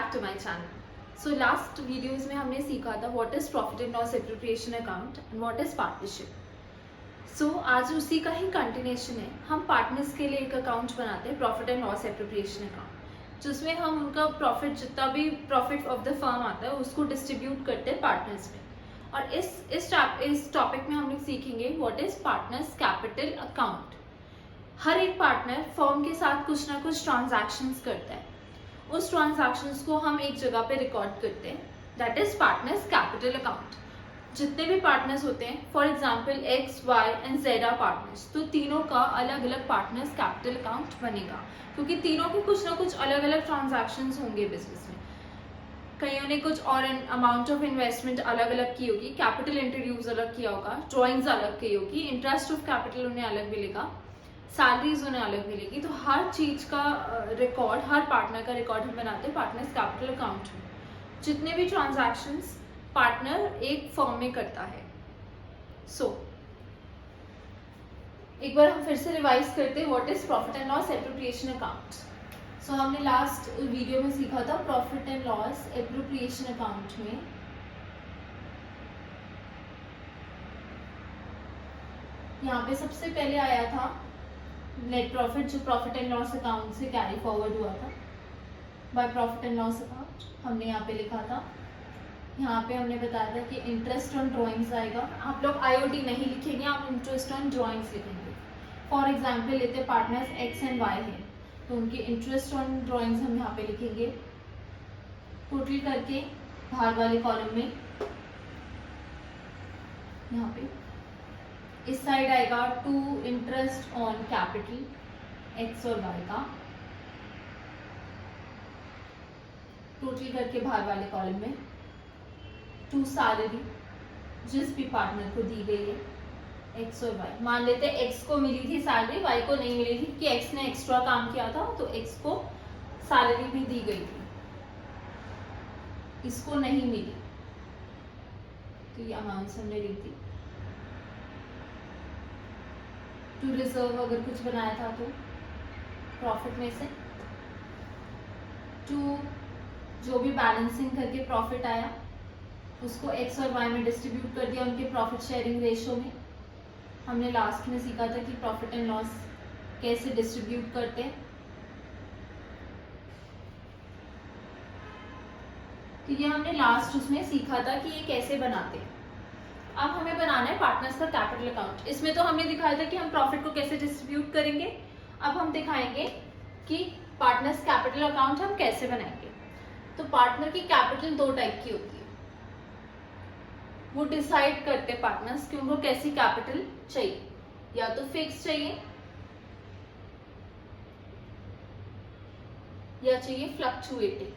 Back to my channel. So last videos में हमने सीखा था what is profit and loss appropriation account and what is partnership. So आज उसी का ही कंटिन्यूएशन है। हम पार्टनर्स के लिए एक अकाउंट बनाते हैं, profit and loss appropriation account, जिसमें हम उनका प्रॉफिट, जितना भी प्रॉफिट ऑफ द फर्म आता है उसको डिस्ट्रीब्यूट करते हैं पार्टनर्स में। और इस टॉपिक में हम लोग सीखेंगे what is partners capital account. हर एक पार्टनर फर्म के साथ कुछ ना कुछ ट्रांजैक्शंस करता है, उस ट्रांजैक्शंस को हम एक जगह पे रिकॉर्ड करते हैं, that is partners capital account. जितने भी पार्टनर्स होते हैं, for example X, Y and Z are partners, तो तीनों का अलग अलग पार्टनर्स कैपिटल अकाउंट बनेगा, क्योंकि तीनों के कुछ ना कुछ अलग अलग ट्रांजैक्शंस होंगे बिजनेस में। कईयों ने कुछ और अमाउंट ऑफ इन्वेस्टमेंट अलग अलग की होगी, कैपिटल इंट्रोड्यूस अलग किया होगा, ड्रॉइंग्स अलग की होगी, इंटरेस्ट ऑफ कैपिटल उन्हें अलग मिलेगा, सैलरीज उन्हें अलग मिलेगी। तो हर चीज का रिकॉर्ड, हर पार्टनर का रिकॉर्ड हम बनाते हैं पार्टनर्स कैपिटल अकाउंट में। जितने भी ट्रांजैक्शंस पार्टनर एक फर्म में करता है। एक बार हम फिर से रिवाइज करते हैं what is profit and loss appropriation account. हमने लास्ट वीडियो में सीखा था profit and loss appropriation account में यहाँ पे सबसे पहले आया था नेट प्रॉफिट, जो प्रॉफिट एंड लॉस अकाउंट से कैरी फॉरवर्ड हुआ था by profit and loss account. हमने यहाँ पे लिखा था, यहाँ पे हमने बताया था कि इंटरेस्ट ऑन ड्राइंग्स आएगा। आप लोग आईओडी नहीं लिखेंगे, आप इंटरेस्ट ऑन ड्राइंग्स लिखेंगे। फॉर एग्जाम्पल लेते पार्टनर्स एक्स एंड वाई है, तो उनके इंटरेस्ट ऑन ड्राइंग्स हम यहाँ पे लिखेंगे टोटल करके बाहर वाले कॉलम में। यहाँ पे इस साइड आएगा to interest on capital X और वाई का, टोटल करके बाहर वाले कॉलम में टू सैलरी जिस भी पार्टनर को दी गई है एक्स और वाई। मान लेते हैं एक्स को मिली थी सैलरी, वाई को नहीं मिली थी कि एक्स ने एक्स्ट्रा काम किया था, तो एक्स को सैलरी भी दी गई थी, इसको नहीं मिली, तो ये अमाउंट हमने लिख दी। टू रिजर्व अगर कुछ बनाया था तो प्रॉफिट में से टू जो भी बैलेंसिंग करके प्रॉफिट आया उसको एक्स और वाई में डिस्ट्रीब्यूट कर दिया उनके प्रॉफिट शेयरिंग रेशियो में। हमने लास्ट में सीखा था कि प्रॉफिट एंड लॉस कैसे डिस्ट्रीब्यूट करते हैं। तो ये हमने लास्ट उसमें सीखा था कि ये कैसे बनाते हैं। अब हमें बनाना है पार्टनर्स का कैपिटल अकाउंट। इसमें तो हमने दिखाया था कि हम प्रॉफिट को कैसे डिस्ट्रीब्यूट करेंगे। अब हम दिखाएंगे कि पार्टनर्स कैपिटल अकाउंट हम कैसे बनाएंगे। तो पार्टनर की कैपिटल दो टाइप की होती है। वो डिसाइड करते पार्टनर्स कि उनको कैसी कैपिटल चाहिए, या तो फिक्स चाहिए या चाहिए फ्लक्चुएटिंग।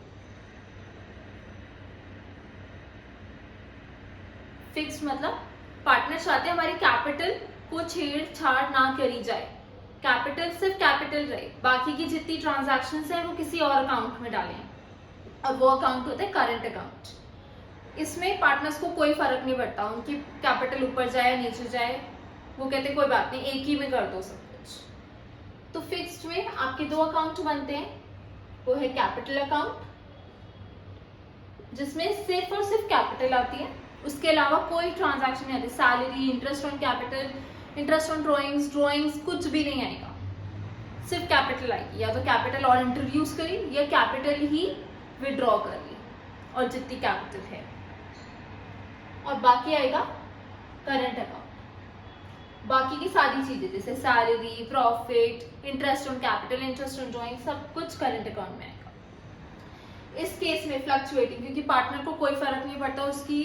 फिक्स मतलब पार्टनर चाहते हैं हमारी कैपिटल को छेड़छाड़ ना करी जाए, कैपिटल सिर्फ कैपिटल रहे, बाकी की जितनी ट्रांजैक्शंस है वो किसी और अकाउंट में डालें। अब वो अकाउंट होता है करंट अकाउंट। इसमें पार्टनर्स को कोई फर्क नहीं पड़ता, उनकी कैपिटल ऊपर जाए नीचे जाए, वो कहते कोई बात नहीं, एक ही में कर दो सब कुछ। तो फिक्स्ड में आपके दो अकाउंट बनते हैं, वो है कैपिटल अकाउंट जिसमें सिर्फ और सिर्फ कैपिटल आती है, उसके अलावा कोई ट्रांजैक्शन नहीं आती, salary, interest on capital, interest on drawings कुछ भी नहीं आएगा, सिर्फ कैपिटल आएगी। या तो कैपिटल और इंट्रोड्यूस करी या कैपिटल ही विड्रॉ कर ली और जितनी कैपिटल है, और बाकी आएगा करंट अकाउंट। बाकी की सारी चीजें जैसे salary, profit, interest on capital, interest on drawing, सब कुछ करंट अकाउंट में आएगा। इस केस में फ्लक्चुएटिंग, क्योंकि पार्टनर को कोई फर्क नहीं पड़ता उसकी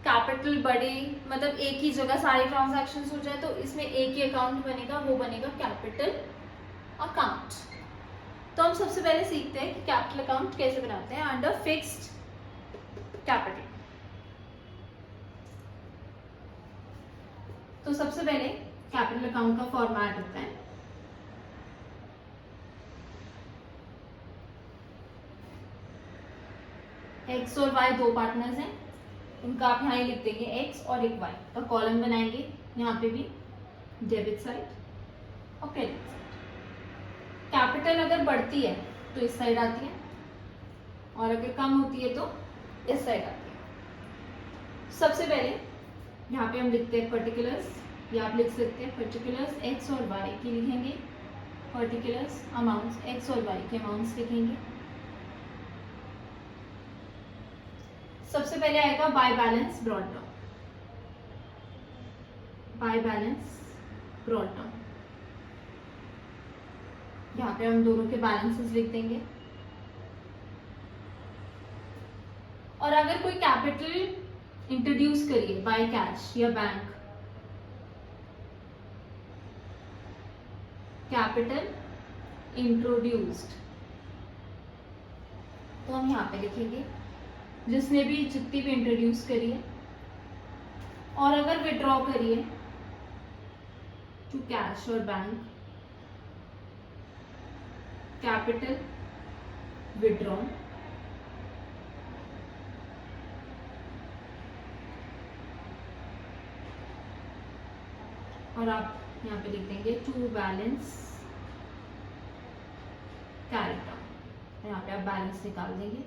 कैपिटल बढ़े, मतलब एक ही जगह सारी ट्रांजैक्शंस हो जाए, तो इसमें एक ही अकाउंट बनेगा, वो बनेगा कैपिटल अकाउंट। तो हम सबसे पहले सीखते हैं कि कैपिटल अकाउंट कैसे बनाते हैं अंडर फिक्स्ड कैपिटल। तो सबसे पहले कैपिटल अकाउंट का फॉर्मेट होता है, एक्स और वाई दो पार्टनर्स हैं, उनका आप यहाँ ही लिख देंगे एक्स और एक वाई का कॉलम बनाएंगे, यहाँ पे भी डेबिट साइड और क्रेडिट साइड। कैपिटल अगर बढ़ती है तो इस साइड आती है और अगर कम होती है तो इस साइड आती है। सबसे पहले यहाँ पे हम लिखते हैं पर्टिकुलर्स, या आप लिख सकते हैं पर्टिकुलर्स एक्स और वाई की लिखेंगे, पर्टिकुलर्स अमाउंट्स एक्स और वाई के अमाउंट्स लिखेंगे। सबसे पहले आएगा by balance brought down, by balance brought down. यहाँ पे हम दोनों के बैलेंसेस लिख देंगे। और अगर कोई कैपिटल इंट्रोड्यूस करिए बाय कैश या बैंक, कैपिटल इंट्रोड्यूस्ड, तो हम यहाँ पे लिखेंगे जिसने भी जितनी भी इंट्रोड्यूस करी है। और अगर विड्रॉ करिए टू कैश और बैंक, कैपिटल विड्रॉन, और आप यहाँ पे लिख देंगे टू बैलेंस कैरी डाउन। यहाँ पे आप बैलेंस निकाल देंगे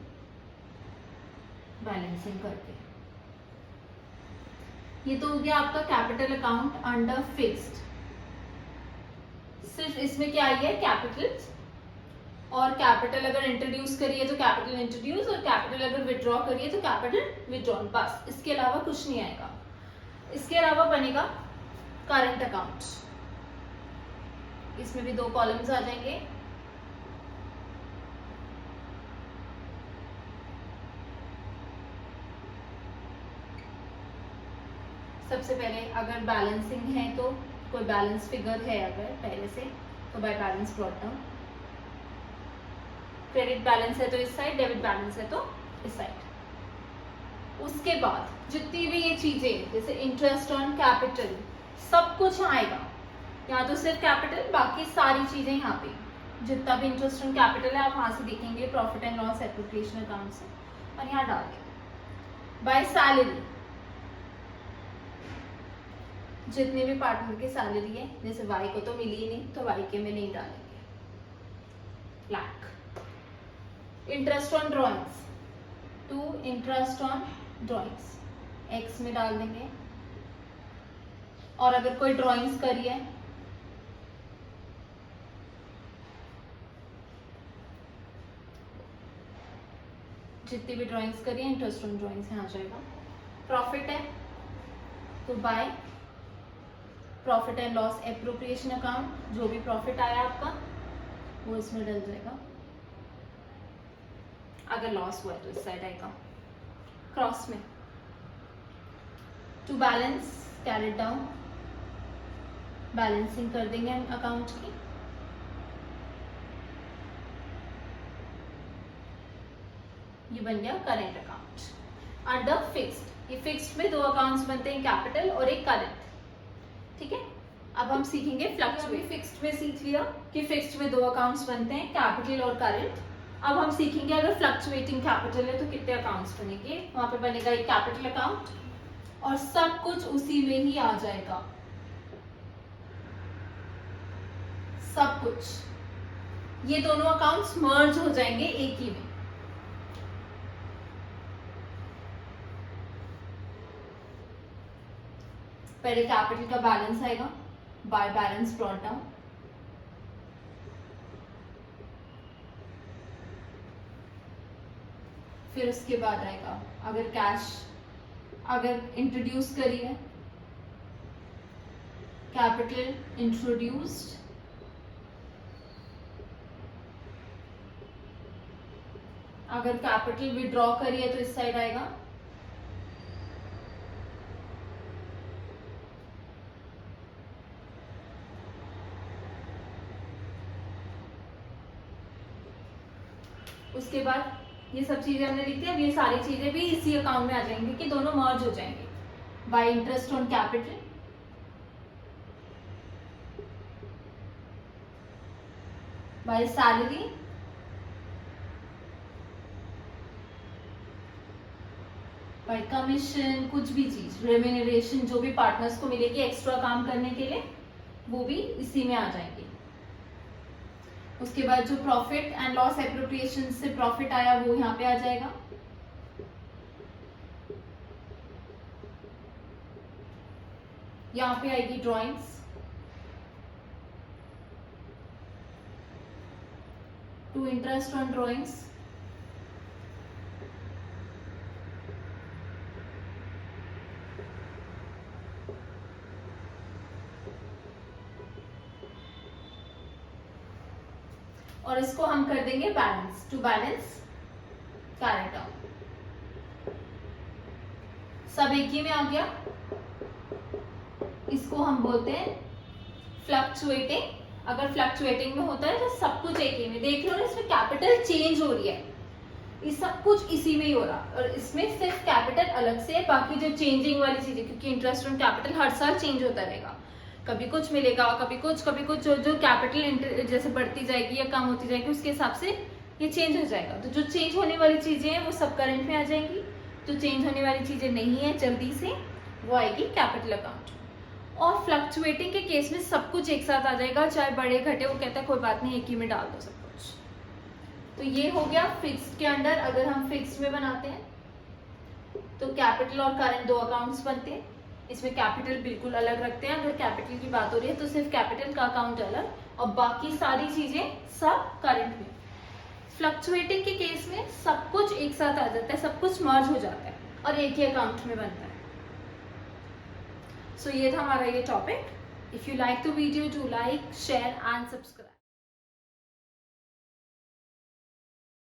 बैलेंसिंग करके। ये तो हो गया आपका कैपिटल अकाउंट अंडर फिक्स्ड। सिर्फ इसमें क्या आई है, कैपिटल, और कैपिटल अगर इंट्रोड्यूस करिए तो कैपिटल इंट्रोड्यूस, और कैपिटल अगर विड्रॉ करिए तो कैपिटल विड्रॉन, बस। इसके अलावा कुछ नहीं आएगा। इसके अलावा बनेगा करंट अकाउंट। इसमें भी 2 कॉलम्स आ जाएंगे। सबसे पहले अगर बैलेंसिंग है तो कोई बैलेंस फिगर है अगर पहले से, तो by balance brought down. Credit balance है तो इस साइड, डेबिट बैलेंस है तो इस साइड। उसके बाद जितनी भी ये चीजें जैसे इंटरेस्ट ऑन कैपिटल, सब कुछ आएगा। यहाँ तो सिर्फ कैपिटल, बाकी सारी चीजें यहाँ पे जितना भी इंटरेस्ट ऑन कैपिटल है आप वहां से देखेंगे profit and loss appropriation account से, और यहाँ डाल देंगे बाय सैलरी। जितने भी पार्टनर की सैलरी है, जैसे वाई को तो मिली ही नहीं तो वाई के में नहीं डालेंगे, lakh. Interest on drawings, to interest on drawings X में डाल देंगे। और अगर कोई ड्रॉइंग्स करी है जितनी भी ड्रॉइंग्स करी है इंटरेस्ट ऑन ड्रॉइंग्स यहाँ आ जाएगा। प्रॉफिट है तो by profit and loss appropriation account, जो भी प्रॉफिट आया आपका वो इसमें डल जाएगा। अगर लॉस हुआ है तो इस साइड आएगा क्रॉस में। To balance carried down, balancing कर देंगे हम अकाउंट की। ये बन गया करेंट अकाउंट अंडर फिक्स्ड। ये फिक्स्ड में 2 अकाउंट्स बनते हैं, कैपिटल और एक करंट। ठीक है, अब हम सीखेंगे फ्लक्चुएट। फिक्स्ड में सीख लिया कि फिक्स्ड में 2 अकाउंट्स बनते हैं, कैपिटल और करंट। अब हम सीखेंगे अगर फ्लक्चुएटिंग कैपिटल है तो कितने अकाउंट्स बनेंगे। वहां पे बनेगा एक कैपिटल अकाउंट और सब कुछ उसी में ही आ जाएगा, सब कुछ। ये दोनों अकाउंट्स मर्ज हो जाएंगे एक ही में। पहले कैपिटल का बैलेंस आएगा बाय बैलेंस ब्रॉट डाउन, फिर उसके बाद आएगा अगर कैश अगर इंट्रोड्यूस करी है कैपिटल इंट्रोड्यूस्ड, अगर कैपिटल विड्रॉ करी है तो इस साइड आएगा। उसके बाद ये सब चीजें हमने लिख दी। अब ये सारी चीजें भी इसी अकाउंट में आ जाएंगी कि दोनों मर्ज हो जाएंगे bye interest on capital, by salary, bye commission, कुछ भी चीज रेम्यूनरेशन जो भी पार्टनर्स को मिलेगी एक्स्ट्रा काम करने के लिए वो भी इसी में आ जाएंगे। उसके बाद जो प्रॉफिट एंड लॉस एप्रोप्रिएशन से प्रॉफिट आया वो यहाँ पे आ जाएगा। यहाँ पे आएगी drawings, to interest on drawings, और इसको हम कर देंगे balance, to balance current account. सब एक ही में आ गया। इसको हम बोलते हैं फ्लक्चुएटिंग। अगर फ्लक्चुएटिंग में होता है तो सब कुछ एक ही में, देख लो ना इसमें कैपिटल चेंज हो रही है, ये सब कुछ इसी में ही हो रहा, और इसमें सिर्फ कैपिटल अलग से है, बाकी जो चेंजिंग वाली चीजें, क्योंकि इंटरेस्ट ऑन कैपिटल हर साल चेंज होता रहेगा, कभी कुछ मिलेगा कभी कुछ, जो कैपिटल जैसे बढ़ती जाएगी या कम होती जाएगी उसके हिसाब से ये चेंज हो जाएगा। तो जो चेंज होने वाली चीजें हैं वो सब करंट में आ जाएंगी, जो चेंज होने वाली चीजें नहीं है जल्दी से वो आएगी कैपिटल अकाउंट। और फ्लक्चुएटिंग के केस में सब कुछ एक साथ आ जाएगा, चाहे बड़े घटे, वो कहता है कोई बात नहीं एक ही में डाल दो सब कुछ। तो ये हो गया फिक्स्ड के अंडर। अगर हम फिक्स्ड में बनाते हैं तो कैपिटल और करंट दो अकाउंट्स बनते हैं, इसमें कैपिटल बिल्कुल अलग रखते हैं। अगर कैपिटल की बात हो रही है तो सिर्फ कैपिटल का अकाउंट अलग और बाकी सारी चीजें सब करंट में। फ्लक्चुएटिंग के केस में सब कुछ एक साथ आ जाता है, सब कुछ मर्ज हो जाता है और एक ही अकाउंट में बनता है। सो ये था हमारा ये topic. If you like the video, do like, share and subscribe.